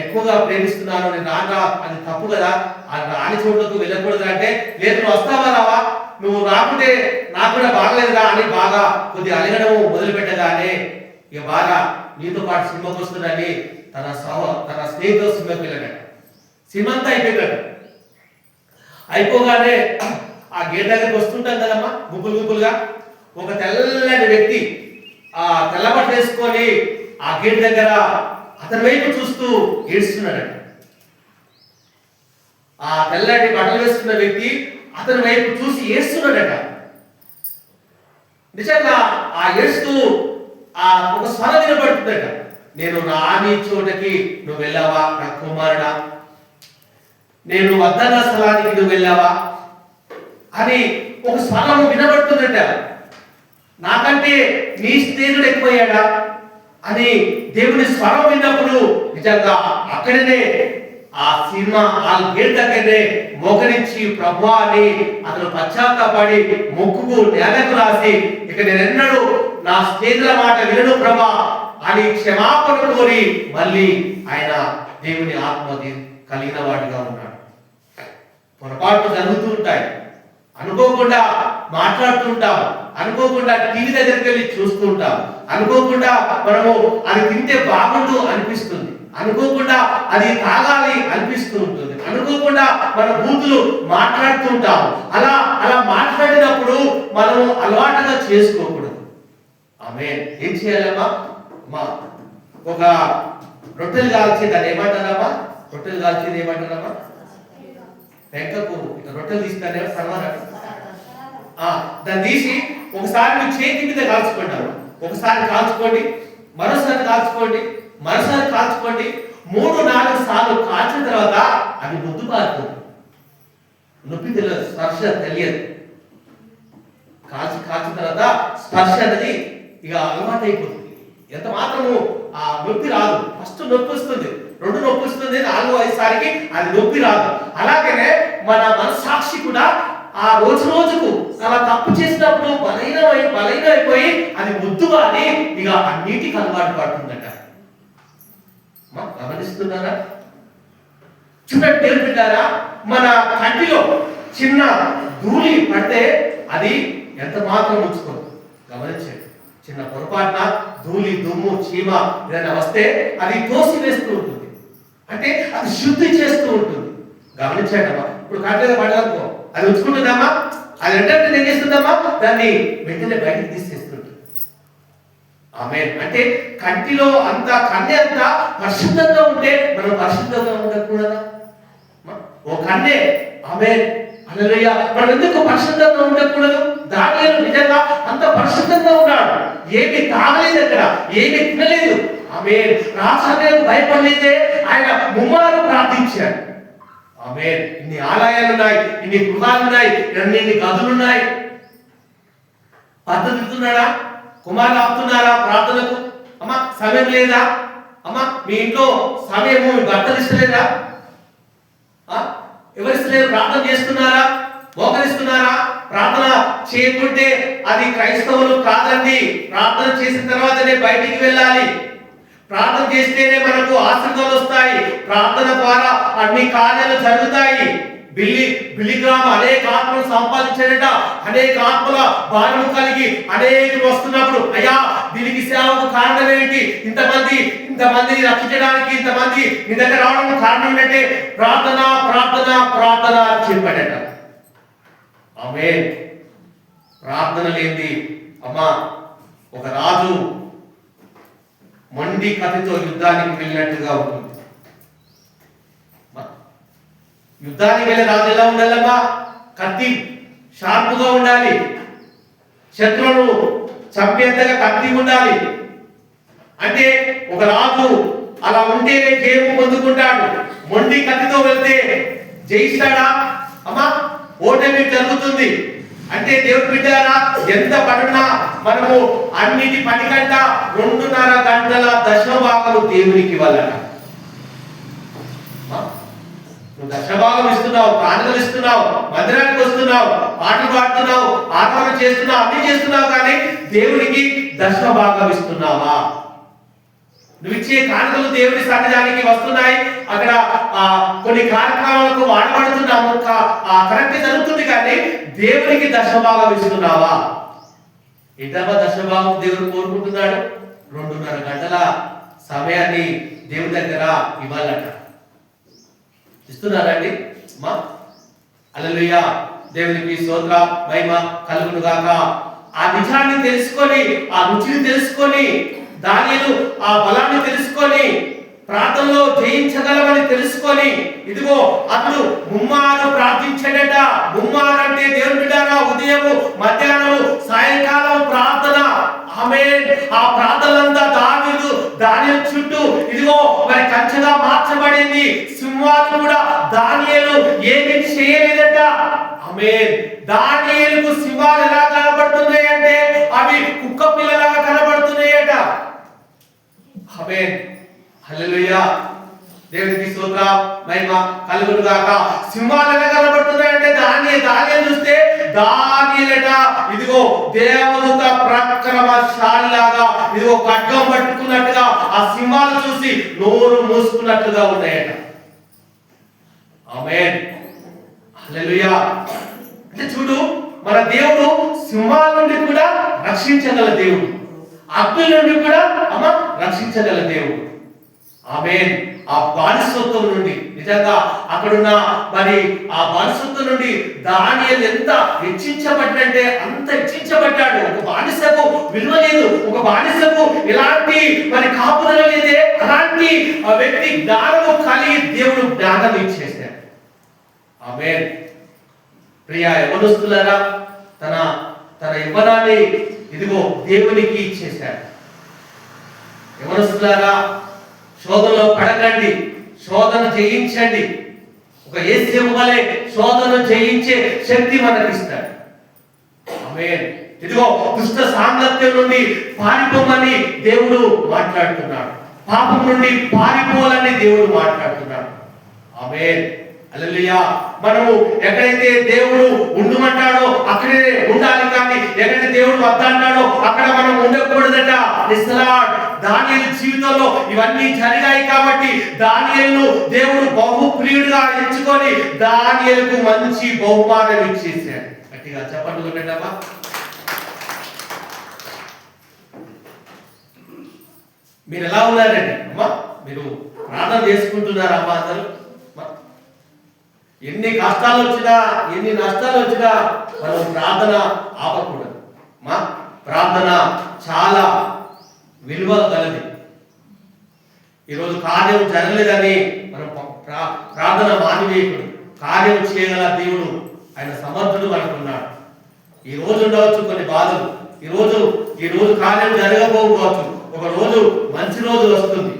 ఎక్కువగా ప్రేమిస్తున్నాను, నేను రాగా అది తప్పు కదా, రాని చోట్లకు వెళ్ళకూడదు అంటే, లేదు నువ్వు వస్తావా రావా, నువ్వు రాకుంటే నాకు కూడా బాగలేదురా అని బాగా కొద్దిగా అలగడం మొదలుపెట్టగానే ఇక బాగా నీతో పాటు సినిమాకి వస్తుందని తన స్నేహితుడు సినిమాకి వెళ్ళాడట. సినిమా అంతా అయిపోయాడు. అయిపోగానే ఆ గేట్ దగ్గరికి వస్తుంటాం కదమ్మా గుంపులు గుంపులుగా. ఒక తెల్లని వ్యక్తి ఆ తెల్లబట్ట వేసుకొని ఆ గేట్ దగ్గర అతని వైపు చూస్తూ ఏడుస్తున్నాడట. ఆ తెల్లటి బట్టలు వేసుకున్న వ్యక్తి అతని వైపు చూసి ఏడుస్తున్నాడట. నిజంగా ఆ ఏడుస్తూ ఒక స్వరం వినబడుతుందట. నేను రాని చోటకి నువ్వు వెళ్ళావా నా కుమారుడా, నేను వద్దన్న స్థలానికి నువ్వు వెళ్ళావా అని ఒక స్వరం వినబడుతుందట. నాకంటే నీ స్నేహితుడు ఎక్కువయ్యాడా అని దేవుని స్వరం విన్నప్పుడు నిజంగా అక్కడనే ఆ సినిమా ఆ గేట్ దగ్గరనే మోకరించి ప్రభువా అని అతను పశ్చాత్తాపడి మొక్కుకు నేలకు రాసి, ఇక నేనెన్నడూ నా స్నేహితుల మాట వినను ప్రభా అని క్షమాపణ కోరి మళ్ళీ ఆయన దేవుని ఆత్మ కలిగిన వాడిగా ఉన్నాడు. పొరపాట్లు జరుగుతూ ఉంటాయి, అనుకోకుండా మాట్లాడుతూ ఉంటాం, అనుకోకుండా టీవీ దగ్గరికి వెళ్ళి చూస్తూ ఉంటాం, అనుకోకుండా మనము అది తింటే బాగుండు అనిపిస్తుంది, అనుకోకుండా అది తాగాలి అనిపిస్తూ ఉంటుంది, అనుకోకుండా మన బూతులు మాట్లాడుతూ ఉంటాం. అలా మాట్లాడినప్పుడు మనము అలవాటుగా చేసుకోకూడదు. ఆమె ఏం చేయాలమ్మా? ఒక రొట్టెలు కాల్చి దాన్ని ఏమంటారమ్మా? రొట్టెలు కాల్చేది ఏమంటారమ్మా? వెంకకు రొట్టెలు తీసుకునే సర్వారు దాన్ని తీసి ఒకసారి మీ చేతి మీద కాల్చుకుంటారు, ఒకసారి కాల్చుకోండి, మరోసారి కాల్చుకోండి, మరోసారి కాల్చుకోండి, 3-4 సార్లు కాల్చిన తర్వాత అది ముద్దు పారుతుంది. నొప్పి తెలియదు, స్పర్శ తెలియదు. కాల్చిన తర్వాత స్పర్శ అనేది ఇక అలవాటు అయిపోతుంది. ఎంత మాత్రము ఆ నొప్పి రాదు. ఫస్ట్ నొప్పి వస్తుంది, 2 నొప్పి వస్తుంది, 4-5 సారికి అది నొప్పి రాదు. అలాగనే మన మనస్సాక్షి కూడా ఆ రోజుకు అలా తప్పు చేసినప్పుడు బలైనైపోయి అది ముద్దుగా అని ఇక అన్నిటికీ అలవాటు పడుతుందట. గమనిస్తున్నారా? చూడండి నేర్పిల్లారా, మన కంటిలో చిన్న ధూళి పడితే అది ఎంత మాత్రం ఉంచుకోదు. గమనించండి, చిన్న పొరపాటున ధూళి దుమ్ము చీమ ఏదైనా వస్తే అది తోసి వేస్తూ ఉంటుంది, అంటే అది శుద్ధి చేస్తూ ఉంటుంది. గమనించండి అమ్మా, ఇప్పుడు కంటిలో పడదనుకో అది ఉంచుకుంటుందమ్మా, అది వెంటనే ఏం చేస్తుందమ్మా, దాన్ని వెంటనే బయటకు తీసేస్తుంటుంది. ఆమె అంటే కంటిలో అంత కన్నె అంతా పరిశుద్ధంగా ఉంటే మనం పరిశుద్ధంగా ఉండకూడదా? ఓ కన్నె ఆమె హల్లెలూయా, మనం ఎందుకు పరిశుద్ధంగా ఉండకూడదు? దానియేలు నిజంగా అంత పరిశుద్ధంగా ఉన్నాడు, ఏమి తాగలేదు, అక్కడ ఏమి తినలేదు. ఆమె రాజాకు భయపడలేదే, ఆయన ముమ్మారు ప్రార్థించాడు. ఆమె ఇన్ని ఆలయాలు ఉన్నాయి, ఇన్ని గృహాలు ఉన్నాయి, ఇన్ని గదులున్నాయి, పద్ధతిస్తున్నాడా? కుమారులు ఆపుతున్నారా ప్రార్థనకు? అమ్మా సమయం లేదా? అమ్మా మీ ఇంట్లో సమయము మీ భర్తలు ఇస్తలేదా? ఎవరిస్తలేరు? ప్రార్థన చేస్తున్నారా? మోకరిస్తున్నారా? ప్రార్థన చేయకుంటే అది క్రైస్తవులు కాదండి. ప్రార్థన చేసిన తర్వాతనే బయటికి వెళ్ళాలి. ప్రార్థన చేస్తేనే మనకు ఆశీర్వాదాలు వస్తాయి. ప్రార్థన ద్వారా అన్ని కార్యాలు జరుగుతాయి. బిలిగ్రామ్ అనేక ఆత్మలు సంపాదించాడట. అనేక ఆత్మల భారము కలిగి అనేకులు వస్తున్నప్పుడు, అయ్యా దీనికి సేవకు కారణం ఏంటి? ఇంతమందిని రక్షించడానికి ఇంతమంది నీ దగ్గర రావడానికి కారణం ఏంటంటే ప్రార్థన ప్రార్థన ప్రార్థన అని చెప్పాడట. ఆమేన్. ప్రార్థన లేనిది అమ్మా ఒక రాజు మొండి కత్తితో యుద్ధానికి వెళ్ళినట్టుగా ఉంటుంది. యుద్ధానికి వెళ్ళే రాజు ఎలా ఉండాలమ్మా? కత్తి షార్పుగా ఉండాలి, శత్రువును చంపేంతగా కత్తి ఉండాలి. అంటే ఒక రాజు అలా ఉంటేనే జయము పొందుకుంటాడు. మొండి కత్తితో వెళ్తే జయిస్తాడా అమ్మా? ఓటమి జరుగుతుంది. అంటే దేవుడి బిడ్డారా, ఎంత పడున్నా మనము అన్నిటి పని గంట 2.5 గంటల దశభాగము దేవునికి ఇవ్వాలట. నువ్వు దశభాగం ఇస్తున్నావు, కానుకలు ఇస్తున్నావు, మందిరానికి వస్తున్నావు, పాటలు పాడుతున్నావు, ఆరాధన చేస్తున్నావు, అన్ని చేస్తున్నావు, కానీ దేవునికి దశభాగం ఇస్తున్నావా? నువ్వు ఇచ్చే కానుకలు దేవుని సన్నిధానికి వస్తున్నాయి, అక్కడ కొన్ని కార్యక్రమాలకు వాడబడుతున్నాము, కరెక్ట్ జరుగుతుంది, కానీ దేవునికి దశభాగం ఇస్తున్నావా? ఏంటమ్మా దశభాగం దేవుడు కోరుకుంటున్నాడు? 2.5 గంటల సమయాన్ని దేవుని దగ్గర ఇవ్వాలట. ఇస్తున్నారండి మా? హల్లెలూయా, దేవునికి స్తోత్ర మహిమ కలుగును గాక. ఆ నిజాన్ని తెలుసుకొని, ఆ రుచిని తెలుసుకొని, దానిలో ఆ బలాన్ని తెలుసుకొని, ప్రార్థనలో జయించగలమని తెలుసుకొని, ఇదిగో అతడు ముమ్మారు ప్రార్థించాడట. ముమ్మారు అంటే దేవుని బిడ్డారా, ఉదయం, మధ్యాహ్నం, సాయంకాలం ప్రార్థన. ఆమేన్. ఆ ప్రార్థనంతా దానియేలు చుట్టూ ఇదిగో మరి కంచెగా మార్చబడింది. సింహాలు కూడా దానియేలు ఏమీ చేయలేదట. ఆమేన్. దానియేలుకు సింహాలు ఎలా కనబడుతున్నాయి అంటే అవి కుక్క పిల్లలాగా కనబడుతున్నాయట. ఆమేన్. హల్లెలూయా, దేవునికి స్తోత్రం మహిమ కలుగును గాక. సింహాలు ఎలా కనబడుతున్నాయంటే దానియేలు చూస్తే దానియేలట ఇదిగో దేవదూత పరాక్రమశాలిలాగా ఇదిగో ఖడ్గం పట్టుకున్నట్టుగా ఆ సింహాలు చూసి నోరు మూసుకున్నట్టుగా ఉన్నాయట. ఆమేన్. హల్లెలూయా. అంటే చూడు, మన దేవుడు సింహాల నుండి కూడా రక్షించగల దేవుడు, అగ్ని నుండి కూడా అమ్మ రక్షించగల దేవుడు. ఆమేన్. ఆ బానిసత్వం నుండి నిజంగా అక్కడున్న మరి ఆ బానిసత్వం నుండి దానియేలు ఎంత హెచ్చించబడ్డంటే అంత హెచ్చించబడ్డాడు. ఒక బానిసకు విలువ లేదు, ఒక బానిసకు ఎలాంటి మరి కాపుదల లేదే, అలాంటి ఆ వ్యక్తి జ్ఞానము కలిగి దేవుడు జ్ఞానం ఇచ్చేశాడు. ఆమేన్. ప్రియ యవ్వనస్తులారా, తన యవ్వనాన్ని ఇదిగో దేవునికి ఇచ్చేశాడు. యవ్వనస్తులారా, శోధనలో పడకండి, శోధన జయించండి. ఒక యేసు వలె శోధన జయించే శక్తి మనకి ఇస్తాడు. ఆమేన్. ఇదిగో దుష్ట సాంగత్యం నుండి పారిపోమని దేవుడు మాట్లాడుతున్నాడు, పాపం నుండి పారిపోవాలని దేవుడు మాట్లాడుతున్నాడు. ఆమేన్. హల్లెలూయా. మనము ఎక్కడైతే దేవుడు ఉండుమంటాడో అక్కడే ఉండాలి, కానీ ఎక్కడైతే దేవుడు వద్దంటాడో అక్కడ మనం ఉండకూడదట. దానియేలు జీవితంలో ఇవన్నీ జరిగాయి కాబట్టి దానియేలును దేవుడు బహు ప్రియుడిగా ఎంచుకొని దానియేలుకు మంచి బహుమానం ఇచ్చేసాడు. గట్టిగా చెప్పండి కొట్టండమ్మా. మీరు ఎలా ఉన్నారండి అమ్మా? మీరు ప్రార్థన చేసుకుంటున్నారా అమ్మా? అందరూ ఎన్ని కష్టాలు వచ్చినా, ఎన్ని నష్టాలు వచ్చినా మనం ప్రార్థన ఆపకూడదు. మా ప్రార్థన చాలా విలువ కలది. ఈరోజు కార్యం జరగలేదని మనం ప్రార్థన మానివేయకూడదు. కార్యం చేయగల దేవుడు, ఆయన సమర్థుడు మనకున్నాడు. ఈ రోజు ఉండవచ్చు కొన్ని బాధలు, ఈ రోజు కార్యం జరగకపోవచ్చు, ఒక రోజు మంచి రోజు వస్తుంది.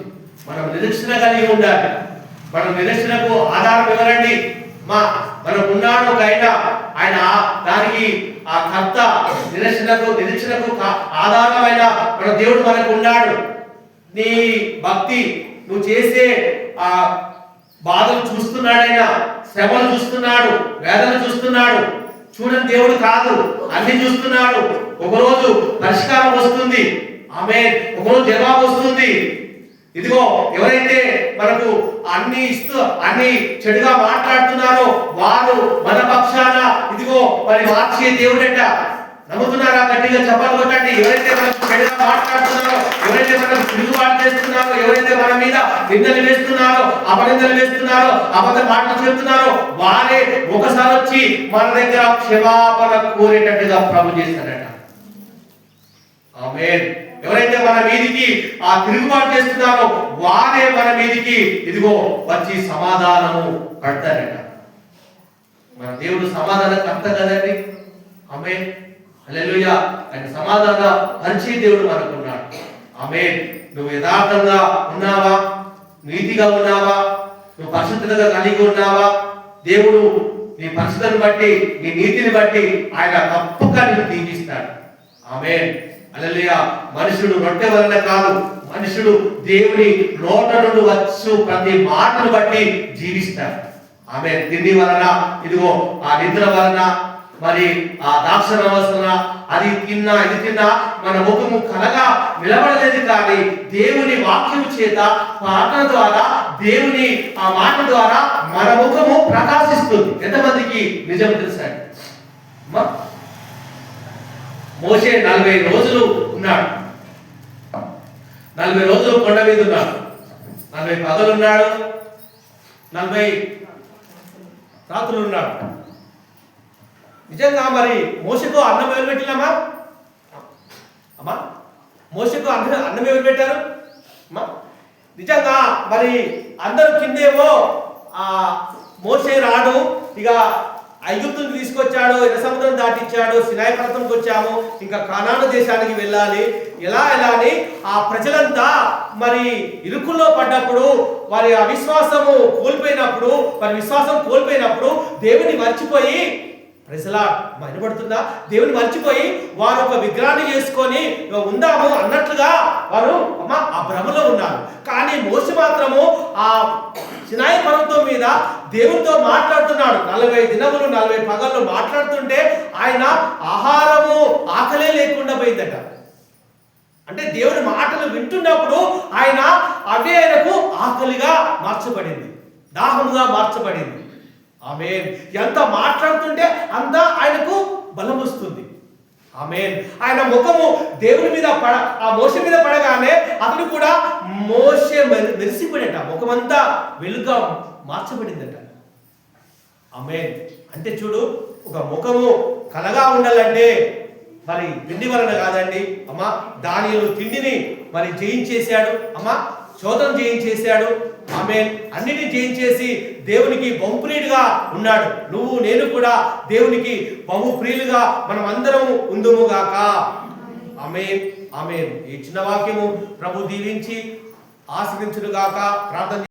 మనం నిరీక్షణ కలిగి ఉండాలి. మనం నిరీక్షణకు ఆధారం ఎవరండి? మనం ఉన్నాడు ఒక ఆయన దానికి ఆ కర్త, నిరీక్షణకు ఆధారమైన మన దేవుడు మనకు ఉన్నాడు. నీ భక్తి, నువ్వు చేసే ఆ బాధలు చూస్తున్నాడు, ఆయన శ్రమలు చూస్తున్నాడు, వేదన చూస్తున్నాడు. చూడని దేవుడు కాదు, అన్ని చూస్తున్నాడు. ఒకరోజు పరిష్కారం వస్తుంది. ఆమేన్. ఒకరోజు జవాబు వస్తుంది. ఇదిగో ఎవరైతే మనకు అన్ని ఇస్తూ అన్ని చెడుగా మాట్లాడుతున్నారో వారు మన పక్షాన ఇదిగో మరి మార్చే దేవుడట. నమ్ముతున్నారా? గట్టిగా చెప్పాలి కొట్టండి. ఎవరైతే మనకు చెడుగా మాట్లాడుతున్నారో, ఎవరైతే మనకు తిరుగుబాటు చేస్తున్నారో, ఎవరైతే మన మీద నిందలు వేస్తున్నారో, అపనిందలు వేస్తున్నారో, అబద్ధ మాటలు చెప్తున్నారో వారే ఒకసారి వచ్చి మన దగ్గర క్షమాపణ కోరేటట్టుగా ప్రభు చేస్తాడట. ఆమేన్. ఎవరైతే మన మీదికి ఆ తిరుగుబాటు చేస్తున్నారో వారే మన మీదికి ఇదిగో వచ్చి సమాధానము కడతారట. మన దేవుడు సమాధానకర్త కదండి. ఆమేన్, హల్లెలూయా. ఆయన సమాధాన పరిచే దేవుడు మనకున్నాడు. ఆమేన్. నువ్వు యథార్థంగా ఉన్నావా? నీతిగా ఉన్నావా? నువ్వు పరిశుద్ధతగా కలిగి ఉన్నావా? దేవుడు నీ పరిశుద్ధతను బట్టి, నీ నీతిని బట్టి ఆయన తప్పక నిన్ను దీవిస్తాడు. ఆమేన్, హల్లెలూయా. మనుషుడు రొట్టె వలన కాదు, మనుషుడు దేవుని నోట నుండి వచ్చు ప్రతి మాటను బట్టి జీవిస్తాడు. ఆమేన్. తిండి వలన, ఇదిగో ఆ నిద్ర వలన, మరి ఆ ద్రాక్షరసం వలన, అది తిన్నా ఇది తిన్నా మన ముఖము కలగా నిలబడలేదు. కానీ దేవుని వాక్యం చేత, ప్రార్థన ద్వారా, దేవుని ఆ మాట ద్వారా మన ముఖము ప్రకాశిస్తుంది. ఎంతమందికి నిజం తెలుసండి? మోషే 40 రోజులు ఉన్నాడు. 40 రోజులు కొండ మీద ఉన్నాడు. 40 పగలు ఉన్నాడు, 40 రాత్రులు ఉన్నాడు. నిజంగా మరి మోషకు అన్నం ఎవరు పెట్టినామా అమ్మా? మోషకు అన్నం ఎవరు పెట్టారు అమ్మా? నిజంగా మరి అందరూ కిందేమో ఆ మోషే రాడు, ఇక ఐగుప్తుని తీసుకొచ్చాడు, ఎర్ర సముద్రం దాటించాడు, సినాయి పర్వతంకి వచ్చాము, ఇంకా కానాను దేశానికి వెళ్ళాలి, ఎలా అని ఆ ప్రజలంతా మరి ఇరుకుల్లో పడ్డప్పుడు, వారి అవిశ్వాసము కోల్పోయినప్పుడు, వారి విశ్వాసం కోల్పోయినప్పుడు దేవుని మర్చిపోయి, ప్రజలా వినపడుతుందా? దేవుని మర్చిపోయి వారు ఒక విగ్రహాన్ని చేసుకొని ఉందాము అన్నట్లుగా వారు ఆ భ్రమలో ఉన్నారు. కానీ మోషే మాత్రము ఆ సినాయి పర్వతం మీద దేవునితో మాట్లాడుతున్నాడు. 40 దినములు 40 పగళ్ళు మాట్లాడుతుంటే ఆయన ఆహారము ఆకలే లేకుండా పోయిందట. అంటే దేవుని మాటలు వింటున్నప్పుడు ఆయన అవే ఆయనకు ఆకలిగా మార్చబడింది, దాహముగా మార్చబడింది. ఆమేన్. ఎంత మాట్లాడుతుంటే అంత ఆయనకు బలం వస్తుంది. ఆమేన్. ఆయన ముఖము దేవుని మీద ఆ మోషే మీద పడగానే అతను కూడా మోషే మెరిసిపోయినట, ముఖమంతా వెలుగుగా మార్చబడిందట. ఆమేన్. అంటే చూడు, ఒక ముఖము కలగా ఉండాలంటే మరి తిండి వలన కాదండి అమ్మా. దానియేలు తిండిని మరి జయించేశాడు అమ్మా, శోధన జయించేశాడు. ఆమేన్. అన్నిటిని జయించేసి దేవునికి బహుప్రియుడిగా ఉన్నాడు. నువ్వు నేను కూడా దేవునికి బహుప్రియులుగా మనం అందరం ఉందుము గాక. ఆమేన్, ఆమేన్. ఈ చిన్న వాక్యము ప్రభు దీవించి ఆశీర్వదించును గాక. ప్రార్థన